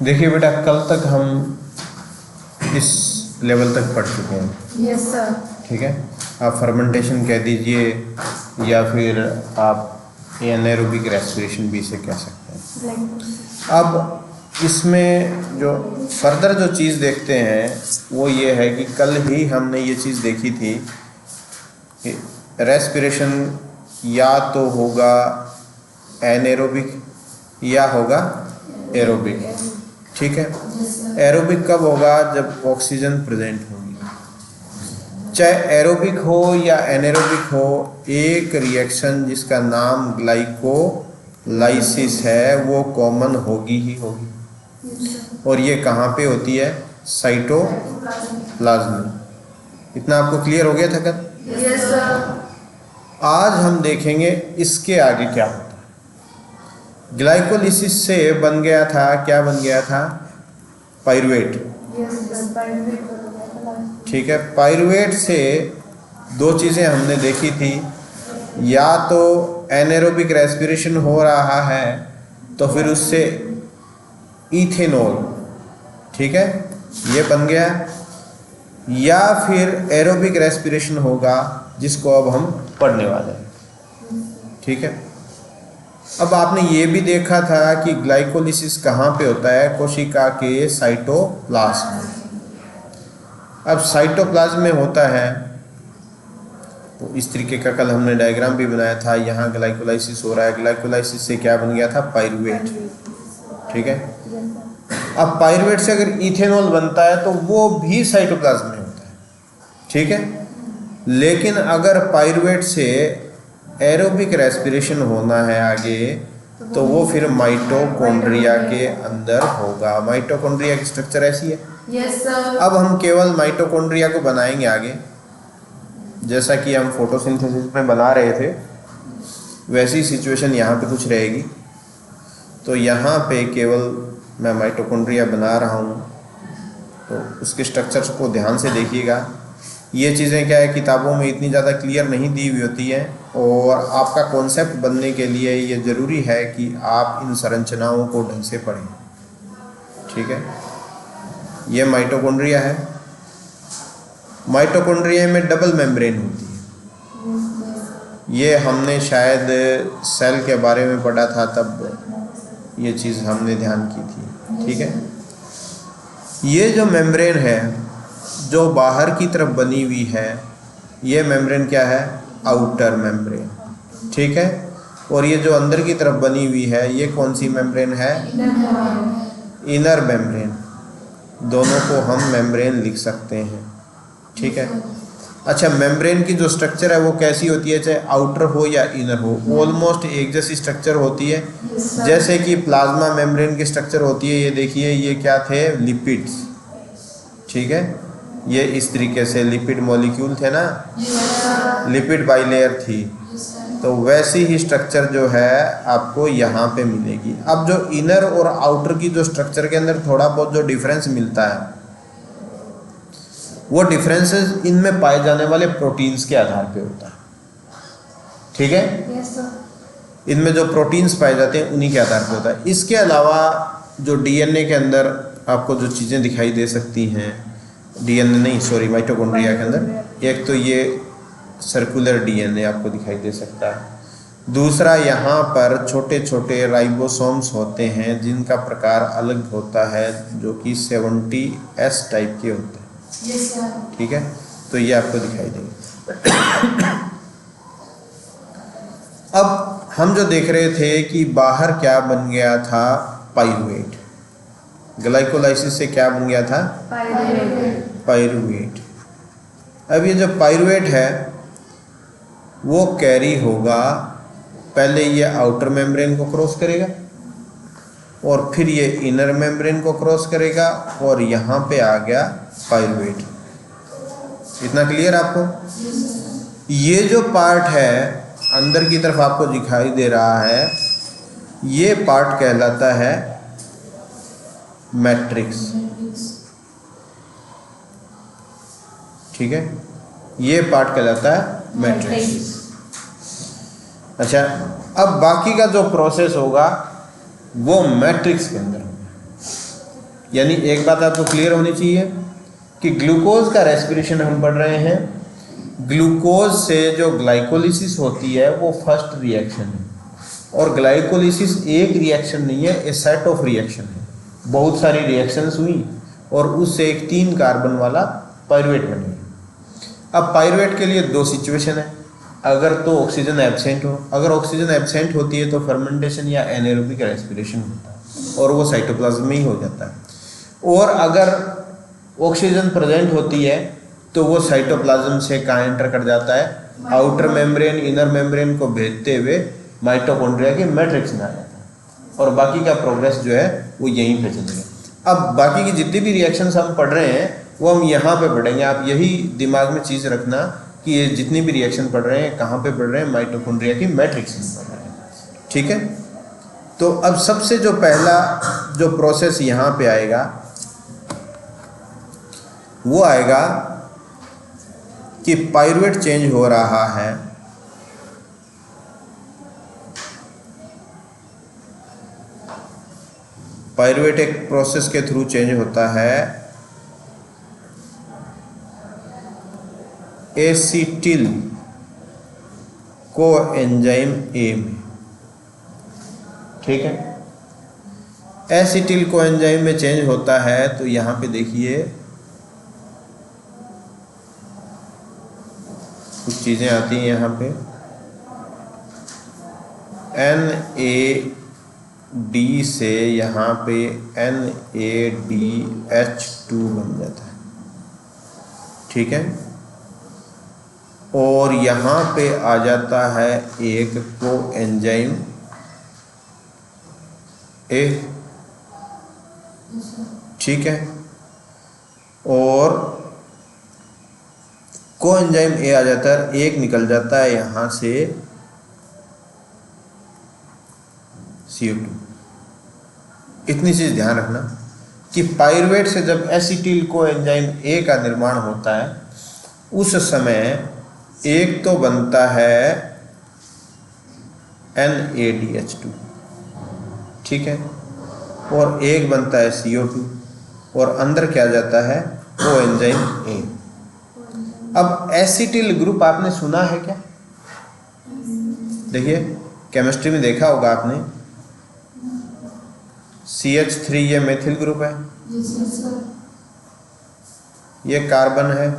देखिए बेटा, कल तक हम इस लेवल तक पढ़ चुके हैं। Yes sir. ठीक है, आप फर्मेंटेशन कह दीजिए या फिर आप एनारोबिक रेस्पिरेशन भी इसे कह सकते हैं। अब इसमें जो फर्दर जो चीज़ देखते हैं वो ये है कि कल ही हमने ये चीज़ देखी थी कि रेस्पिरेशन या तो होगा एनारोबिक या होगा एरोबिक। ठीक है, एरोबिक कब होगा? जब ऑक्सीजन प्रेजेंट होगी। चाहे एरोबिक हो या एनारोबिक हो, एक रिएक्शन जिसका नाम ग्लाइकोलाइसिस है वो कॉमन होगी ही होगी। और ये कहाँ पे होती है? साइटोप्लाज्म में। इतना आपको क्लियर हो गया था कल? Yes sir. आज हम देखेंगे इसके आगे क्या होता है। ग्लाइकोलाइसिस से बन गया था, क्या बन गया था? पाइरुवेट। ठीक है, पाइरुवेट से दो चीज़ें हमने देखी थी, या तो एनारोबिक रेस्पिरेशन हो रहा है तो फिर उससे इथेनॉल, ठीक है, ये बन गया, या फिर एरोबिक रेस्पिरेशन होगा जिसको अब हम पढ़ने वाले हैं। ठीक है, अब आपने ये भी देखा था कि ग्लाइकोलाइसिस कहाँ पे होता है? कोशिका के साइटोप्लाज्म में। अब साइटोप्लाज्म में होता है तो इस तरीके का कल हमने डायग्राम भी बनाया था। यहाँ ग्लाइकोलाइसिस हो रहा है, ग्लाइकोलाइसिस से क्या बन गया था? पाइरुवेट। ठीक है, अब पाइरुवेट से अगर इथेनॉल बनता है तो वो भी साइटोप्लाज्म में होता है। ठीक है, लेकिन अगर पाइरुवेट से एरोबिक रेस्पिरेशन होना है आगे तो वो फिर माइटोकॉन्ड्रिया के अंदर होगा। माइटोकॉन्ड्रिया की स्ट्रक्चर ऐसी है। Yes sir. अब हम केवल माइटोकॉन्ड्रिया को बनाएंगे आगे, जैसा कि हम फोटोसिंथेसिस में बना रहे थे वैसी सिचुएशन यहाँ पे कुछ रहेगी। तो यहाँ पे केवल मैं माइटोकॉन्ड्रिया बना रहा हूँ, तो उसके स्ट्रक्चर्स को ध्यान से देखिएगा। ये चीज़ें क्या है, किताबों में इतनी ज़्यादा क्लियर नहीं दी हुई होती हैं, और आपका कॉन्सेप्ट बनने के लिए ये ज़रूरी है कि आप इन संरचनाओं को ढंग से पढ़ें। ठीक है, ये माइटोकॉन्ड्रिया है। माइटोकॉन्ड्रिया में डबल मेम्ब्रेन होती है। ये हमने शायद सेल के बारे में पढ़ा था, तब ये चीज़ हमने ध्यान की थी। ठीक है, ये जो मेम्ब्रेन है जो बाहर की तरफ बनी हुई है, ये मेम्ब्रेन क्या है? Outer membrane. ठीक है, और ये जो अंदर की तरफ बनी हुई है ये कौन सी मेम्ब्रेन है? Inner membrane. दोनों को हम मेम्ब्रेन लिख सकते हैं। ठीक है, अच्छा, मेम्ब्रेन की जो स्ट्रक्चर है वो कैसी होती है? चाहे आउटर हो या इनर हो, ऑलमोस्ट एक जैसी स्ट्रक्चर होती है। जैसे कि प्लाज्मा मेम्ब्रेन की स्ट्रक्चर होती है, ये देखिए, ये क्या थे? लिपिड्स। ठीक है, ये इस तरीके से लिपिड मॉलिक्यूल थे ना, लिपिड बाइलेयर थी। तो वैसी ही स्ट्रक्चर जो है आपको यहाँ पे मिलेगी। अब जो इनर और आउटर की जो स्ट्रक्चर के अंदर थोड़ा बहुत जो डिफरेंस मिलता है, वो डिफरेंसेस इनमें पाए जाने वाले प्रोटीन्स के आधार पे होता है। ठीक है, इनमें जो प्रोटीन्स पाए जाते हैं उन्हीं के आधार पे होता है। इसके अलावा जो डीएनए के अंदर आपको जो चीज़ें दिखाई दे सकती हैं, डीएनए नहीं, सॉरी, माइटोकॉन्ड्रिया के अंदर, एक तो ये सर्कुलर डीएनए आपको दिखाई दे सकता है। दूसरा, यहाँ पर छोटे छोटे राइबोसोम्स होते हैं जिनका प्रकार अलग होता है, जो कि 70S टाइप के होते हैं। ठीक है, तो ये आपको दिखाई देंगे। अब हम जो देख रहे थे कि बाहर क्या बन गया था? पाइरुवेट। ग्लाइकोलाइसिस से क्या बन गया था? पाइरुवेट। अब ये जो पाइरुवेट है वो कैरी होगा, पहले ये आउटर मेम्ब्रेन को क्रॉस करेगा और फिर ये इनर मेम्ब्रेन को क्रॉस करेगा और यहाँ पे आ गया पाइरुवेट। इतना क्लियर आपको? ये जो पार्ट है अंदर की तरफ आपको दिखाई दे रहा है, ये पार्ट कहलाता है मैट्रिक्स। ठीक है, ये पार्ट कहलाता है मैट्रिक्स। अच्छा, अब बाकी का जो प्रोसेस होगा वो मैट्रिक्स के अंदर होगा। यानी एक बात आपको क्लियर होनी चाहिए कि ग्लूकोज का रेस्पिरेशन हम पढ़ रहे हैं, ग्लूकोज से जो ग्लाइकोलिसिस होती है वो फर्स्ट रिएक्शन है, और ग्लाइकोलिसिस एक रिएक्शन नहीं है, ए सेट ऑफ रिएक्शन है, बहुत सारी रिएक्शंस हुई और उससे एक 3 कार्बन वाला पायरुवेट बनी। अब पायरुवेट के लिए 2 सिचुएशन है, अगर तो ऑक्सीजन एब्सेंट हो, अगर ऑक्सीजन एब्सेंट होती है तो फर्मेंटेशन या एनारोबिक रेस्पिरेशन होता है और वो साइटोप्लाज्म में ही हो जाता है, और अगर ऑक्सीजन प्रेजेंट होती है तो वो साइटोप्लाज्म से कहाँ एंटर कर जाता है, आउटर मेम्ब्रेन इनर मेम्ब्रेन को भेजते हुए माइटोकॉन्ड्रिया की मैट्रिक्स में आ जाता है, और बाकी का प्रोग्रेस जो है वो यहीं पे चलेगा। अब बाकी की जितनी भी रिएक्शंस हम पढ़ रहे हैं वो हम यहाँ पे पढ़ेंगे। आप यही दिमाग में चीज़ रखना कि ये जितनी भी रिएक्शन पढ़ रहे हैं कहाँ पे पढ़ रहे हैं, माइटोकॉन्ड्रिया की मैट्रिक्स में पढ़ रहे हैं। ठीक है, तो अब सबसे जो पहला जो प्रोसेस यहाँ पे आएगा वो आएगा कि पायरुवेट चेंज हो रहा है, पायरुवेट एक प्रोसेस के थ्रू चेंज होता है एसिटिल कोएंजाइम ए में। ठीक है, एसिटिल कोएंजाइम में चेंज होता है तो यहाँ पे देखिए कुछ चीज़ें आती हैं यहाँ पे, NAD से यहाँ पे NADH2 बन जाता है। ठीक है, और यहाँ पे आ जाता है एक कोएंजाइम ए। ठीक है, और कोएंजाइम ए आ जाता है, एक निकल जाता है यहाँ से CO2। इतनी चीज़ ध्यान रखना कि पायरुवेट से जब एसिटिल कोएंजाइम ए का निर्माण होता है उस समय एक तो बनता है NADH2, ठीक है, और एक बनता है CO2, और अंदर क्या जाता है कोएंजाइम ए। अब एसिटिल ग्रुप आपने सुना है क्या? देखिए केमिस्ट्री में देखा होगा आपने, CH3 ये मेथिल ग्रुप है, ये कार्बन है,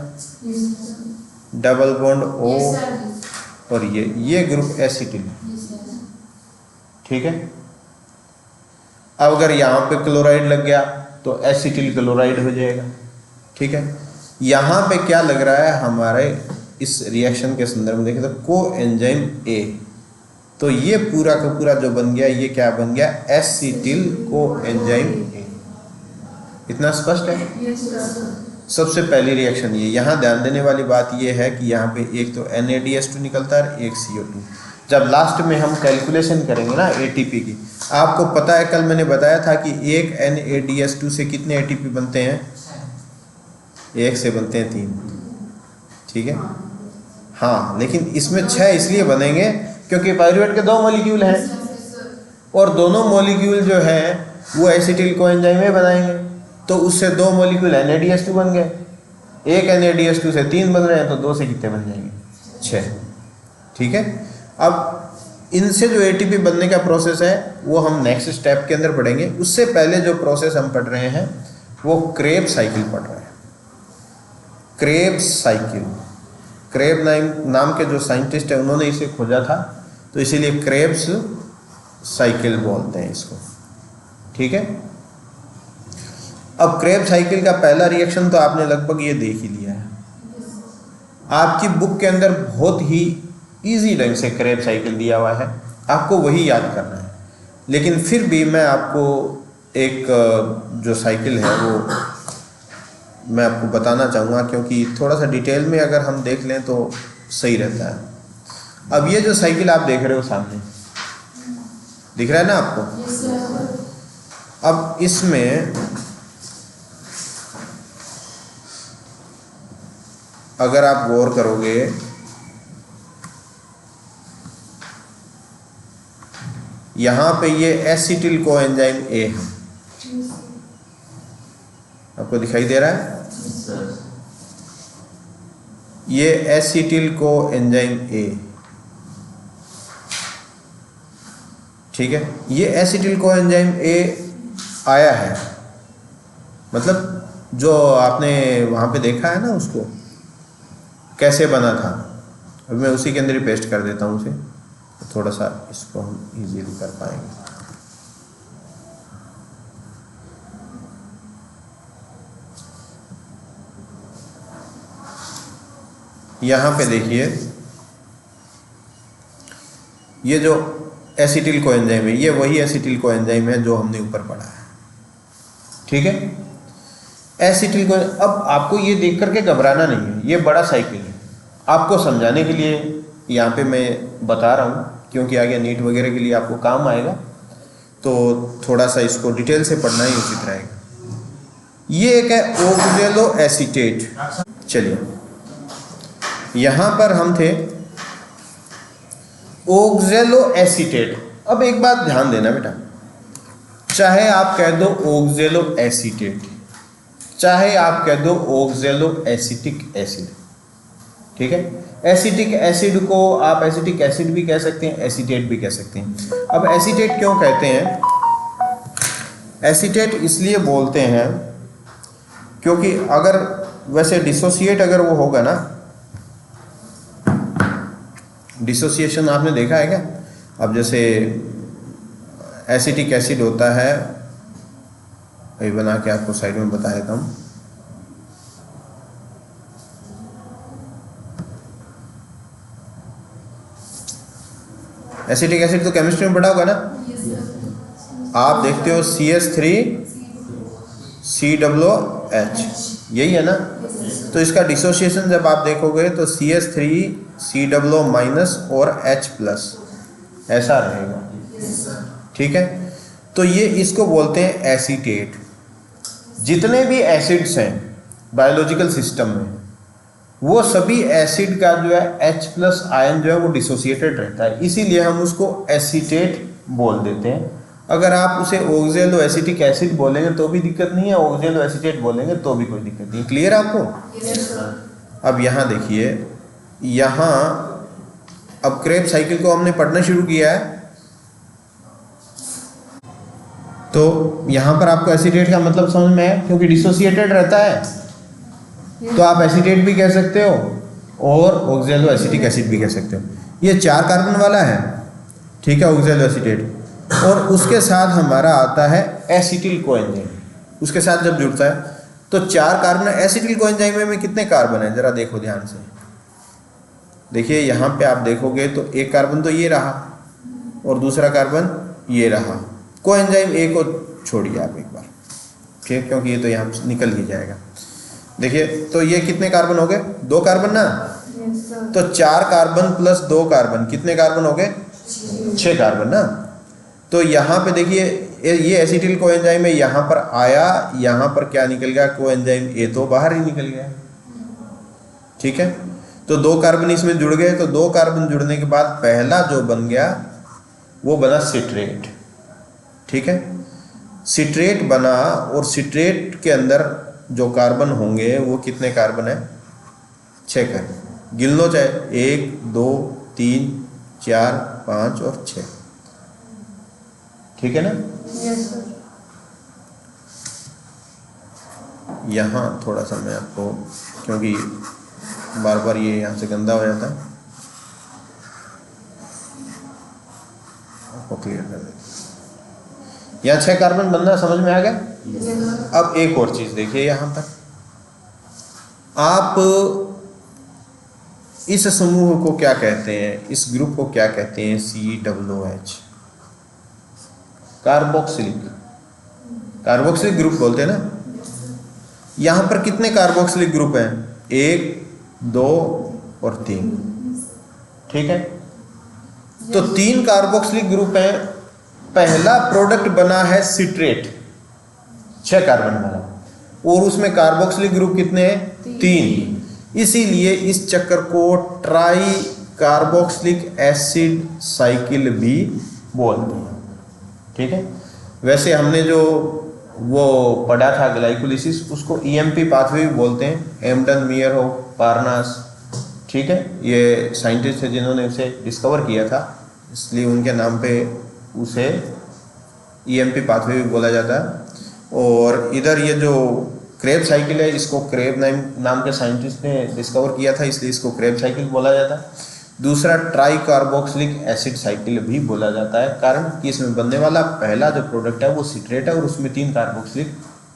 डबल बॉन्ड O, और ये ग्रुप एसिटिल। ठीक है, अब अगर यहाँ पे क्लोराइड लग गया तो एसिटिल क्लोराइड हो जाएगा। ठीक है, यहाँ पे क्या लग रहा है हमारे इस रिएक्शन के संदर्भ में देखें तो कोएंजाइम ए, तो ये पूरा का पूरा जो बन गया ये क्या बन गया, एसिटिल कोएंजाइम ए। इतना स्पष्ट है? सबसे पहली रिएक्शन ये। यहाँ ध्यान देने वाली बात ये है कि यहाँ पे एक तो NADH2 निकलता है, एक CO2। जब लास्ट में हम कैलकुलेशन करेंगे ना ATP की, आपको पता है कल मैंने बताया था कि एक NADH2 से कितने ATP बनते हैं, एक से बनते हैं 3। ठीक है, हाँ, लेकिन इसमें 6 इसलिए बनेंगे क्योंकि पायरुवेट के 2 मॉलिक्यूल हैं और दोनों मॉलिक्यूल जो है वो एसिटिल कोएंजाइम ए बनाएंगे, तो उससे 2 मॉलिक्यूल NADH2 बन गए, एक NADH2 से 3 बन रहे हैं तो 2 से कितने बन जाएंगे, 6। ठीक है, अब इनसे जो ATP बनने का प्रोसेस है वो हम नेक्स्ट स्टेप के अंदर पढ़ेंगे। उससे पहले जो प्रोसेस हम पढ़ रहे हैं वो क्रेब्स साइकिल पढ़ रहे हैं। क्रेब्स साइकिल, क्रेब नाम के जो साइंटिस्ट है उन्होंने इसे खोजा था, तो इसीलिए क्रेब्स साइकिल बोलते हैं इसको। ठीक है, अब क्रेब साइकिल का पहला रिएक्शन तो आपने लगभग ये देख ही लिया है। आपकी बुक के अंदर बहुत ही इजी ढंग से क्रेब साइकिल दिया हुआ है, आपको वही याद करना है। लेकिन फिर भी मैं आपको एक जो साइकिल है वो मैं आपको बताना चाहूँगा, क्योंकि थोड़ा सा डिटेल में अगर हम देख लें तो सही रहता है। अब ये जो साइकिल आप देख रहे हो सामने, दिख रहा है ना आपको? अब इसमें अगर आप गौर करोगे यहाँ पे ये एसिटिल कोएंजाइम ए है, आपको दिखाई दे रहा है? ये एसिटिल को एंजाइम ए, ठीक है। ये एसिटिल को एंजाइम ए आया है, मतलब जो आपने वहाँ पे देखा है ना उसको कैसे बना था, अभी मैं उसी के अंदर ही पेस्ट कर देता हूँ उसे, तो थोड़ा सा इसको हम इजीली कर पाएंगे। यहाँ पे देखिए, ये जो एसिटिल को एंजाइम है, ये वही एसिटिल को एंजाइम है जो हमने ऊपर पढ़ा है, ठीक है। एसिटिल को, अब आपको ये देख करके घबराना नहीं है, ये बड़ा साइकिल है, आपको समझाने के लिए यहाँ पे मैं बता रहा हूँ, क्योंकि आगे नीट वगैरह के लिए आपको काम आएगा, तो थोड़ा सा इसको डिटेल से पढ़ना ही उचित रहेगा। ये एक है ऑक्जेलो एसीटेट। चलिए, यहाँ पर हम थे ऑक्जेलो एसीटेट। अब एक बात ध्यान देना बेटा, चाहे आप कह दो ऑक्जेलो एसीटेट, चाहे आप कह दो ऑक्जेलो एसिटिक एसिड, ठीक है। एसिटिक एसिड को आप एसिटिक एसिड भी कह सकते हैं, एसीटेट भी कह सकते हैं। अब एसीटेट क्यों कहते हैं? एसीटेट इसलिए बोलते हैं क्योंकि अगर वैसे डिसोसिएट अगर वो होगा ना, डिसोसिएशन आपने देखा है क्या? अब जैसे एसिटिक एसिड होता है, अभी बना के आपको साइड में बता देता हूँ। एसिटिक एसिड तो केमिस्ट्री में पढ़ा होगा ना, आप देखते हो CH3COOH, यही है ना। तो इसका डिसोसिएशन जब आप देखोगे तो CH3COO- और H+ ऐसा रहेगा, ठीक है। तो ये इसको बोलते हैं एसीटेट। जितने भी एसिड्स हैं बायोलॉजिकल सिस्टम में, वो सभी एसिड का जो है H+ आयन जो है वो डिसोसिएटेड रहता है, इसीलिए हम उसको एसीटेट बोल देते हैं। अगर आप उसे ऑक्जेलो एसिटिक एसिड बोलेंगे तो भी दिक्कत नहीं है, ऑक्जेलो एसीटेट बोलेंगे तो भी कोई दिक्कत नहीं। क्लियर आपको? अब यहाँ देखिए, यहाँ अब क्रेब साइकिल को हमने पढ़ना शुरू किया है, तो यहाँ पर आपको एसीटेट का मतलब समझ में है, क्योंकि डिसोसिएटेड रहता है तो आप एसीटेट भी कह सकते हो और ऑक्जेलो एसिटिक एसिड भी कह सकते हो। ये 4 कार्बन वाला है, ठीक है, ऑक्जेलो एसीटेट, और उसके साथ हमारा आता है एसिटिल कोएंजाइम। उसके साथ जब जुड़ता है तो 4 कार्बन। एसिटिल कोएंजाइम में कितने कार्बन है जरा देखो ध्यान से। देखिए यहाँ पे आप देखोगे तो एक कार्बन तो ये रहा और दूसरा कार्बन ये रहा। कोएंजाइम ए को छोड़िए आप एक बार, ठीक, क्योंकि ये तो यहाँ निकल ही जाएगा। देखिए तो ये कितने कार्बन हो गए? 2 कार्बन ना। तो 4 कार्बन प्लस 2 कार्बन, कितने कार्बन हो गए? 6 कार्बन ना। तो यहाँ पे देखिए ये एसिटिल कोएंजाइम है, यहाँ पर आया, यहाँ पर क्या निकल गया? कोएंजाइम ए तो बाहर ही निकल गया, ठीक है। तो 2 कार्बन इसमें जुड़ गए, तो 2 कार्बन जुड़ने के बाद पहला जो बन गया वो बना सिट्रेट, ठीक है। सिट्रेट बना और सिट्रेट के अंदर जो कार्बन होंगे वो कितने कार्बन है? 6 कार्बन। गिन लो चाहे 1 2 3 4 5 और 6, ठीक है ना। यहाँ थोड़ा सा मैं आपको, क्योंकि बार बार ये यहाँ से गंदा हो जाता है, आपको क्लियर कर देता। यहाँ 6 कार्बन बनना समझ में आ गया। अब एक और चीज देखिए, यहाँ पर आप इस समूह को क्या कहते हैं? इस ग्रुप को क्या कहते हैं? COOH, carboxylic. कार्बोक्सिलिक ग्रुप बोलते हैं ना। यहाँ पर कितने कार्बोक्सिलिक ग्रुप हैं? 1 2 और 3, ठीक है। तो 3 कार्बोक्सिलिक ग्रुप हैं। पहला प्रोडक्ट बना है सिट्रेट, 6 कार्बन वाला, और उसमें कार्बोक्सिलिक ग्रुप कितने हैं? 3। इसीलिए इस चक्कर को ट्राई कार्बोक्सिलिक एसिड साइकिल भी बोलते हैं, ठीक है। वैसे हमने जो वो पढ़ा था ग्लाइकोलिसिस, उसको ईएमपी पाथवे भी बोलते हैं, एम्पटन, मीयरहोफ, पारनास, ठीक है। ये साइंटिस्ट है जिन्होंने उसे डिस्कवर किया था, इसलिए उनके नाम पे उसे ईएमपी पाथवे भी बोला जाता है। और इधर ये जो क्रेब साइकिल है, इसको क्रेब नाम के साइंटिस्ट ने डिस्कवर किया था, इसलिए इसको क्रेब साइकिल बोला जाता है। दूसरा ट्राई कार्बोक्सिलिक एसिड साइकिल भी बोला जाता है, कारण कि इसमें बनने वाला पहला जो प्रोडक्ट है वो सिट्रेट है और उसमें 3 कार्बोक्सिलिक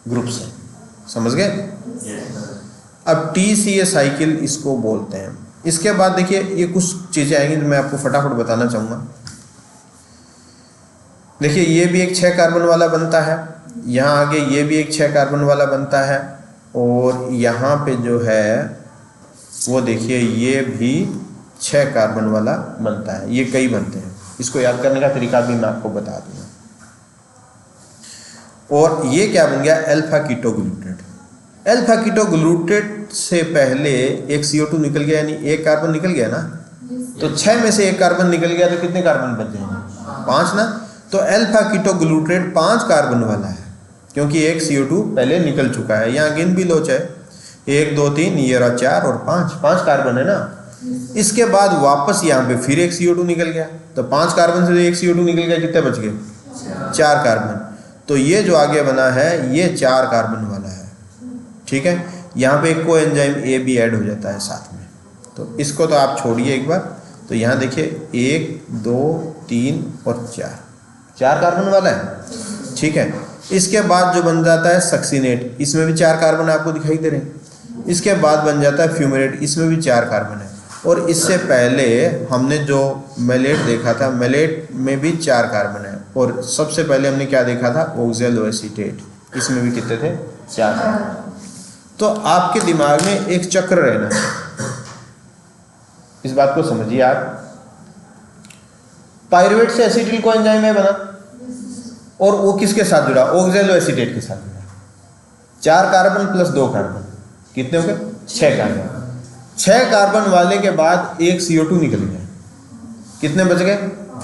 ग्रुप्स हैं। समझ गए? अब TCA साइकिल इसको बोलते हैं। इसके बाद देखिए ये कुछ चीज़ें आएंगी जो मैं आपको फटाफट बताना चाहूँगा। देखिए ये भी एक 6 कार्बन वाला बनता है, यहाँ आगे ये भी एक 6 कार्बन वाला बनता है, और यहाँ पे जो है वो देखिए ये भी 6 कार्बन वाला बनता है। ये कई बनते हैं, इसको याद करने का तरीका भी मैं आपको बता दूंगा। और ये क्या बन गया? अल्फा कीटोग्लूटेट। अल्फा कीटोग्लूटेट से पहले एक CO2 निकल गया, यानी एक कार्बन निकल गया ना, तो 6 में से एक कार्बन निकल गया तो कितने कार्बन बच जाएंगे? 5 ना। तो अल्फा कीटोग्लूटेट 5 कार्बन वाला है, क्योंकि एक CO2 पहले निकल चुका है। यहाँ गिन भी लो, चाहे 1 2 3 ये रहा 4 और 5 कार्बन है ना। इसके बाद वापस यहाँ पे फिर एक CO2 निकल गया, तो 5 कार्बन से एक CO2 निकल गया, कितने बच गए? 4 कार्बन। तो ये जो आगे बना है ये 4 कार्बन वाला है, ठीक है। यहाँ पे एक कोएंजाइम A भी ऐड हो जाता है साथ में, तो इसको तो आप छोड़िए एक बार। तो यहाँ देखिए 1 2 3 और 4 कार्बन वाला है, ठीक है। इसके बाद जो बन जाता है सक्सीनेट, इसमें भी 4 कार्बन आपको दिखाई दे रहे हैं। इसके बाद बन जाता है फ्यूमेरेट, इसमें भी 4 कार्बन है। और इससे पहले हमने जो मेलेट देखा था, मेलेट में भी 4 कार्बन है। और सबसे पहले हमने क्या देखा था? ऑक्सैलोएसीटेट, इसमें भी कितने थे? 4 कार्बन। तो आपके दिमाग में एक चक्र रहना है, इस बात को समझिए आप। पायरुवेट से एसिटिल कोएंजाइम में बना, और वो किसके साथ जुड़ा? ऑक्सैलोएसीटेट के साथ जुड़ा। 4 कार्बन प्लस 2 कार्बन, कितने हो गए? 6 कार्बन। 6 कार्बन वाले के बाद एक CO2 निकल गया, कितने बच गए?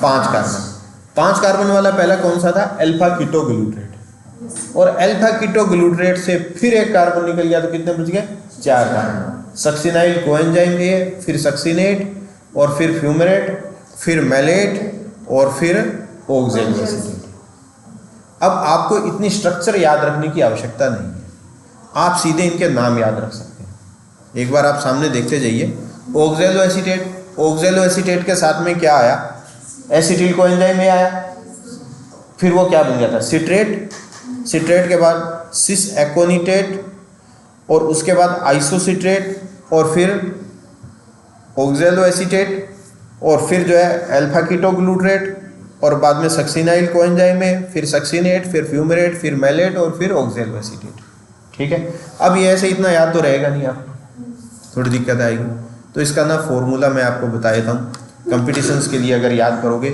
5 कार्बन। 5 कार्बन वाला पहला कौन सा था? अल्फा कीटोग्लूटेट। और अल्फा कीटोग्लूटेट से फिर एक कार्बन निकल गया, तो कितने बच गए? 4 कार्बन। सक्सिनाइल कोएंजाइम A, फिर सक्सिनेट, और फिर फ्यूमेरेट, फिर मेलेट, और फिर ऑक्सैलोएसीटेट। अब आपको इतनी स्ट्रक्चर याद रखने की आवश्यकता नहीं है, आप सीधे इनके नाम याद रख सकते हैं। एक बार आप सामने देखते जाइए। ऑक्सैलोएसीटेट, ऑक्सैलोएसीटेट के साथ में क्या आया? एसिटिल कोएंजाइम A आया, फिर वो क्या बन गया था? सिट्रेट। सिट्रेट के बाद सिस एकोनिटेट, और उसके बाद आइसोसिट्रेट, और फिर ऑक्सैलोएसीटेट, और फिर जो है अल्फा कीटोग्लूटेट, और बाद में सक्सिनाइल कोएंजाइम में, फिर सक्सिनेट, फिर फ्यूमेरेट, फिर मेलेट, और फिर ऑक्सैलोएसीटेट, ठीक है। अब ये ऐसे इतना याद तो रहेगा नहीं आपको, थोड़ी दिक्कत आएगी। तो इसका ना फॉर्मूला मैं आपको बता देता हूँ, कंपटीशंस के लिए अगर याद करोगे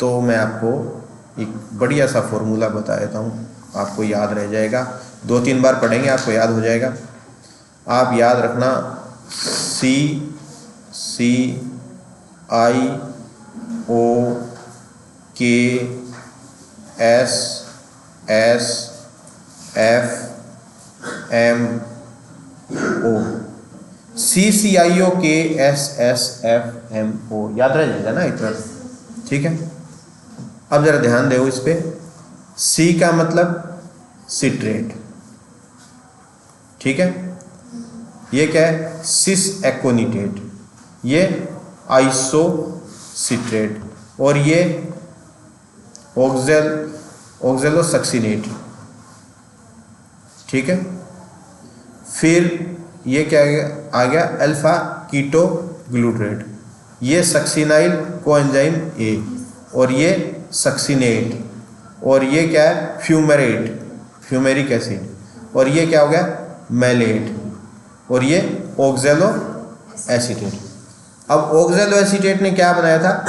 तो मैं आपको एक बढ़िया सा फॉर्मूला बता देता हूँ, आपको याद रह जाएगा। 2-3 बार पढ़ेंगे आपको याद हो जाएगा। आप याद रखना, CCIOKSSFMO याद रह जाएगा ना इतना, ठीक है। अब जरा ध्यान दो इस पे। C का मतलब सिट्रेट, ठीक है। ये क्या है? सिस एकोनिटेट, ये आइसोसिट्रेट, और ये ऑक्सैलोसक्सिनेट, ठीक है। फिर ये क्या आ गया? अल्फा कीटोग्लूटेट, ये सक्सिनाइल कोएंजाइम A, और ये सक्सिनेट, और ये क्या है? फ्यूमेरेट, फ्यूमेरिक एसिड, और ये क्या हो गया? मेलेट, और ये ऑक्सैलोएसीटेट। अब ऑक्सैलोएसीटेट ने क्या बनाया था?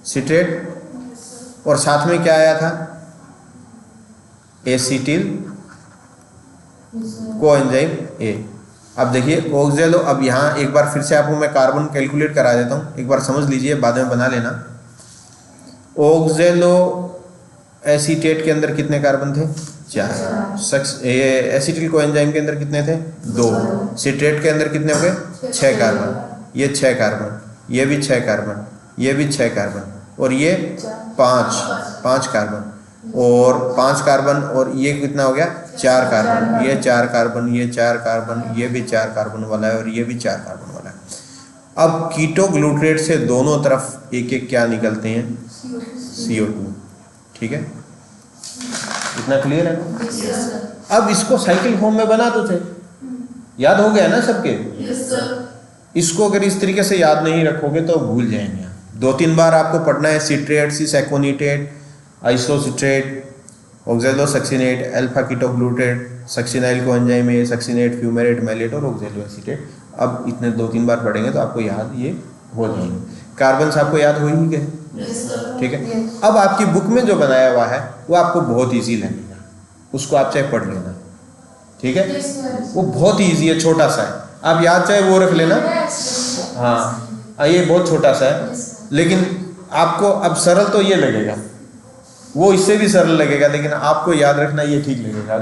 सिट्रेट, और साथ में क्या आया था? Acetyl coenzyme A। अब देखिए ऑक्सैलो, अब यहाँ एक बार फिर से आपको मैं कार्बन कैलकुलेट करा देता हूँ, एक बार समझ लीजिए, बाद में बना लेना। ऑक्सैलो एसीटेट के अंदर कितने कार्बन थे? 4। एसिटिल कोएंजाइम के अंदर कितने थे? 2। सिट्रेट के अंदर कितने हो गए? 6 कार्बन। ये 6 कार्बन, ये भी 6 कार्बन, ये भी 6 कार्बन, और ये 5 कार्बन, और 5 कार्बन, और ये कितना हो गया? 4 कार्बन। ये 4 कार्बन, ये 4 कार्बन, ये भी 4 कार्बन वाला है, और ये भी 4 कार्बन वाला है। अब कीटो ग्लूट्रेट से दोनों तरफ एक एक क्या निकलते हैं? CO2। ठीक है, इतना क्लियर है? अब इसको साइकिल फॉर्म में बना दो थे, याद हो गया ना सबके? इसको अगर इस तरीके से याद नहीं रखोगे तो भूल जाएंगे। 2-3 बार आपको पढ़ना है। Citrate, cisaconitate, isocitrate, oxalosuccinate, alpha ketoglutarate, succinyl coenzyme A, succinate, fumarate, malate और ऑक्सैलोएसीटेट। अब इतने 2-3 बार पढ़ेंगे तो आपको याद ये हो जाएंगे। कार्बन आपको याद हो ही गए। ठीक है, अब आपकी बुक में जो बनाया हुआ है वो आपको बहुत इजी लगेगा, उसको आप चाहे पढ़ लेना। ठीक है, वो बहुत इजी है, छोटा सा है, आप याद चाहे वो रख लेना। हाँ, ये बहुत छोटा सा है, लेकिन आपको अब सरल तो ये लगेगा, वो इससे भी सरल लगेगा, लेकिन आपको याद रखना ये ठीक लगेगा।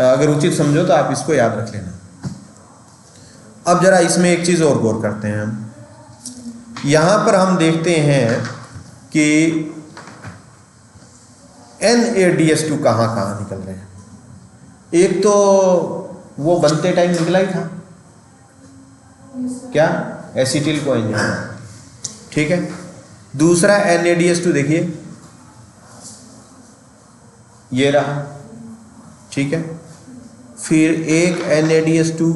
अगर उचित समझो तो आप इसको याद रख लेना। अब जरा इसमें एक चीज़ और गौर करते हैं हम। यहाँ पर हम देखते हैं कि NaDH2 कहाँ निकल रहे हैं। एक तो वो बनते टाइम निकला ही था, क्या? Acetyl coenzyme. ठीक है, दूसरा NaDH2 देखिए, ये रहा। ठीक है, फिर एक NaDH2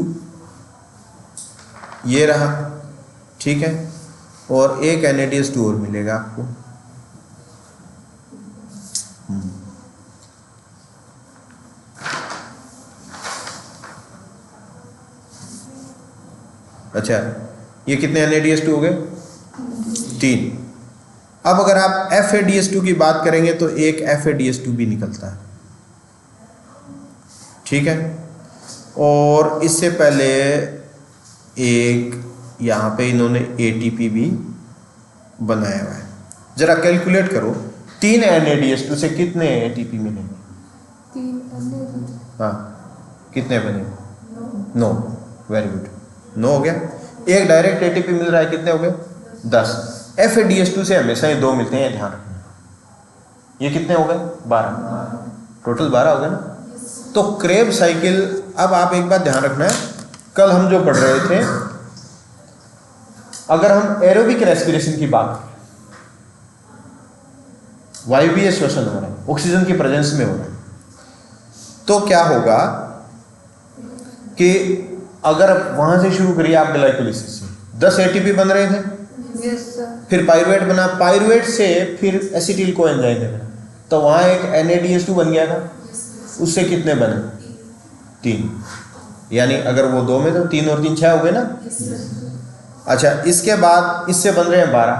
ये रहा। ठीक है, और एक NaDH2 और मिलेगा आपको। अच्छा, ये कितने NaDH2 हो गए? 3। अब अगर आप FADH2 की बात करेंगे तो एक FADH2 भी निकलता है। ठीक है, और इससे पहले एक यहाँ पे इन्होंने ATP भी बनाया हुआ है। जरा कैलकुलेट करो, 3 NaDH2 से कितने ATP मिलेंगे? 3 हाँ, कितने बने? 9। वेरी गुड, 9 हो गया। एक डायरेक्ट ATP मिल रहा है, कितने हो गए? 10। FADH2 से हमेशा ही 2 मिलते हैं, ध्यान रखना। ये कितने हो गए? 12। टोटल 12 हो गए ना। तो क्रेब साइकिल, अब आप एक बात ध्यान रखना है, कल हम जो पढ़ रहे थे, अगर हम एरोबिक रेस्पिरेशन की बात करें, वायवीय श्वसन हो रहा है, ऑक्सीजन की प्रेजेंस में हो रहा है, तो क्या होगा कि अगर वहां से शुरू करिए आप ग्लाइकोलिसिस से, 10 ATP बन रहे थे, फिर पाइरुवेट बना, पाइरुवेट से फिर एसिटिल कोएंजाइम बना, तो वहां एक NaDH2 बन गया था, उससे कितने बने? 3। यानी अगर वो 2 में तो 3 और 3 6 हो गए ना। अच्छा, इसके बाद इससे बन रहे हैं 12,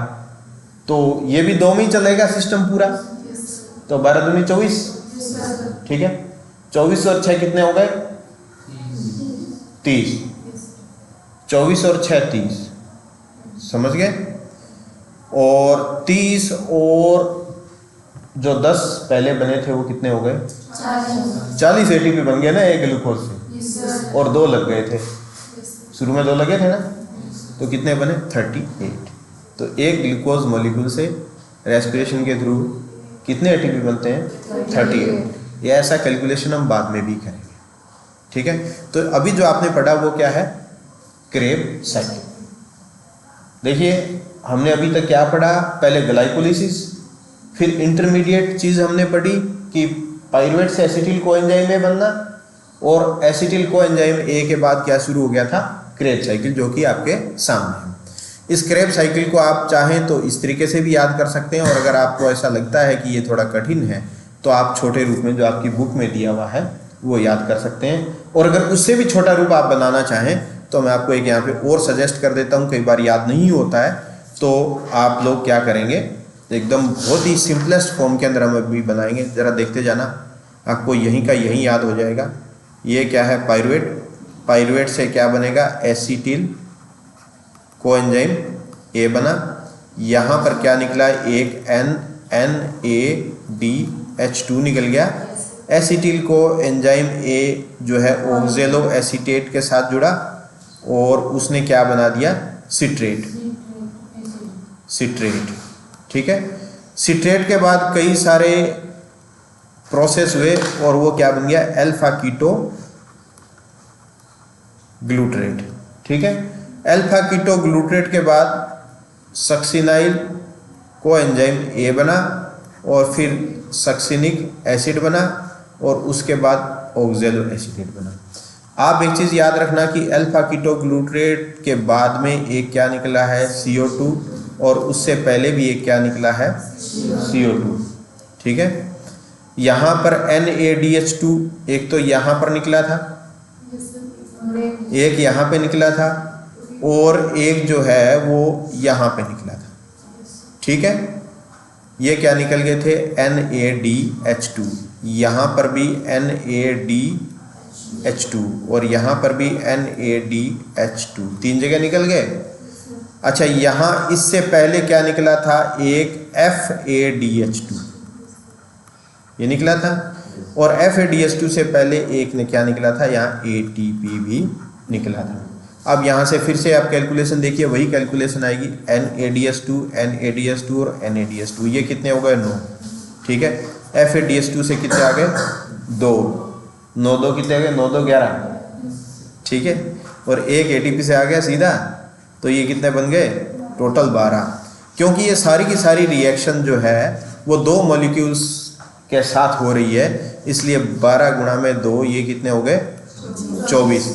तो ये भी 2 में ही चलेगा सिस्टम पूरा, तो 12 दूनी 24। ठीक है, 24 और 6 कितने हो गए? 30। 24 और 6 30, समझ गए? और 30 और जो 10 पहले बने थे वो कितने हो गए? 40 ATP बन गए ना एक ग्लूकोज से, और 2 लग गए थे, शुरू में 2 लगे थे ना, तो कितने बने? 38। तो एक ग्लूकोज मॉलिक्यूल से रेस्पिरेशन के थ्रू कितने ATP बनते हैं? 38। ये ऐसा कैलकुलेशन हम बाद में भी करेंगे। ठीक है, तो अभी जो आपने पढ़ा वो क्या है? Krebs cycle. देखिए, हमने अभी तक क्या पढ़ा? पहले ग्लाइकोलिसिस, फिर इंटरमीडिएट चीज़ हमने पढ़ी कि पाइरुवेट से एसिटिल कोएंजाइम ए बनना, और एसिटिल कोएंजाइम ए के बाद क्या शुरू हो गया था? क्रेब साइकिल, जो कि आपके सामने है। इस क्रेब साइकिल को आप चाहें तो इस तरीके से भी याद कर सकते हैं, और अगर आपको ऐसा लगता है कि ये थोड़ा कठिन है तो आप छोटे रूप में जो आपकी बुक में दिया हुआ है वो याद कर सकते हैं। और अगर उससे भी छोटा रूप आप बनाना चाहें तो मैं आपको एक यहाँ पे और सजेस्ट कर देता हूँ, कई बार याद नहीं होता है, तो आप लोग क्या करेंगे, एकदम बहुत ही सिंपलेस्ट फॉर्म के अंदर हम अभी बनाएंगे, ज़रा देखते जाना, आपको यहीं का यहीं याद हो जाएगा। ये क्या है? पाइरुवेट। पाइरुवेट से क्या बनेगा? एसिटिल कोएंजाइम ए बना। यहाँ पर क्या निकला? एक Na NADH2 निकल गया। एसिटिल को एंजाइम ए जो है ऑक्जेलो एसीटेट के साथ जुड़ा और उसने क्या बना दिया, सिट्रेट। ठीक है। सिट्रेट के बाद कई सारे प्रोसेस हुए और वो क्या बन गया, अल्फा कीटो ग्लूटरेट। ठीक है। अल्फा कीटो ग्लूटरेट के बाद सक्सिनाइल को एंजाइम ए बना और फिर सक्सिनिक एसिड बना और उसके बाद ऑक्जेलो एसीटेट बना। आप एक चीज़ याद रखना कि अल्फा कीटो ग्लूटरेट के बाद में एक क्या निकला है, CO2, और उससे पहले भी एक क्या निकला है, CO2। ठीक है। यहाँ पर NADH2 एक तो यहाँ पर निकला था, एक यहाँ पे निकला था और एक जो है वो यहाँ पे निकला था। ठीक है। ये क्या निकल गए थे, NADH2। यहाँ पर भी NADH2 और यहाँ पर भी NADH2, 3 जगह निकल गए। अच्छा, यहाँ इससे पहले क्या निकला था, एक FADH2 ये निकला था और FADH2 से पहले एक ने क्या निकला था, यहाँ ATP भी निकला था। अब यहाँ से फिर से आप कैलकुलेशन देखिए, वही कैलकुलेशन आएगी, NADH2 और NADH2, ये कितने हो गए, 9। ठीक है। FADH2 से कितने आ गए, 2, 9 2 कितने आ गए, 9 2 11। ठीक है। और एक ATP से आ गया सीधा, तो ये कितने बन गए, टोटल 12। क्योंकि ये सारी की सारी रिएक्शन जो है वो 2 मॉलिक्यूल्स के साथ हो रही है, इसलिए 12 गुणा में 2, ये कितने हो गए, 24।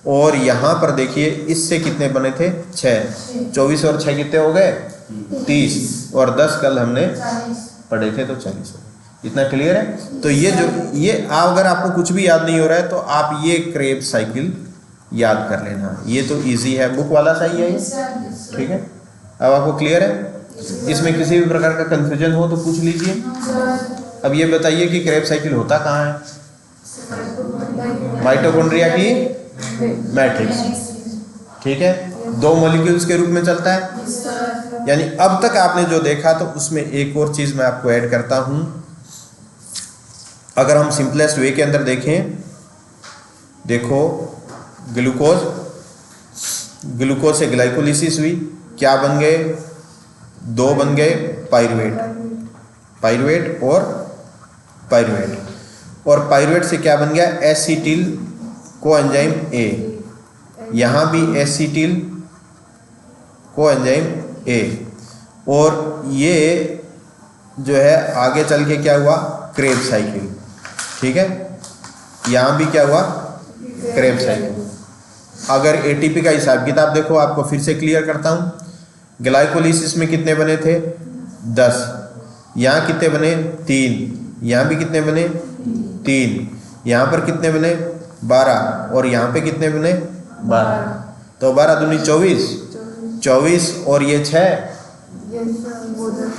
और यहाँ पर देखिए इससे कितने बने थे, 6। 24 और 6 कितने हो गए, 30, और 10 कल हमने पढ़े थे तो 40 हो गए। इतना क्लियर है। तो ये अगर आपको कुछ भी याद नहीं हो रहा है तो आप ये क्रेब्स साइकिल याद कर लेना, ये तो इजी है, बुक वाला सही है ये। ठीक है। अब आपको क्लियर है। इसमें किसी भी प्रकार का कंफ्यूजन हो तो पूछ लीजिए। अब ये बताइए कि क्रेब साइकिल होता कहाँ है, माइटोकॉन्ड्रिया की मैट्रिक्स। ठीक है। 2 मॉलिक्यूल्स के रूप में चलता है। यानी अब तक आपने जो देखा, तो उसमें एक और चीज मैं आपको ऐड करता हूं। अगर हम सिंपलेस्ट वे के अंदर देखें, देखो ग्लूकोज से ग्लाइकोलिसिस हुई, क्या बन गए, 2 बन गए पाइरुवेट और पाइरुवेट से क्या बन गया, एसिटिल को एंजाइम ए। यहाँ भी एसिटिल को एंजाइम ए, और ये जो है आगे चल के क्या हुआ, क्रेब साइकिल। ठीक है। यहाँ भी क्या हुआ, क्रेब साइकिल। अगर ATP का हिसाब किताब देखो, आपको फिर से क्लियर करता हूँ। ग्लाइकोलिसिस में कितने बने थे, 10। यहाँ कितने बने, 3। यहाँ भी कितने बने, 3। यहाँ पर कितने बने, 12, और यहाँ पे कितने बने, 12। तो 12 दूनी 24 और ये 6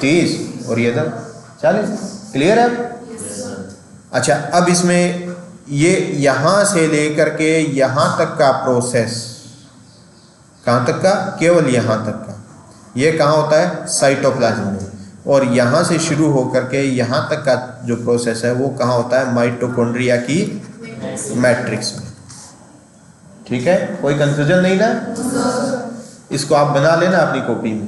30 और ये 10 40। क्लियर है। अच्छा, अब इसमें ये यहाँ से लेकर के यहाँ तक का प्रोसेस, कहाँ तक का, केवल यहाँ तक का, ये कहाँ होता है, साइटोप्लाज्म में। और यहाँ से शुरू होकर के यहाँ तक का जो प्रोसेस है वो कहाँ होता है, माइटोकॉन्ड्रिया की मैट्रिक्स में। ठीक है। कोई कंफ्यूजन नहीं ना, इसको आप बना लेना अपनी कॉपी में।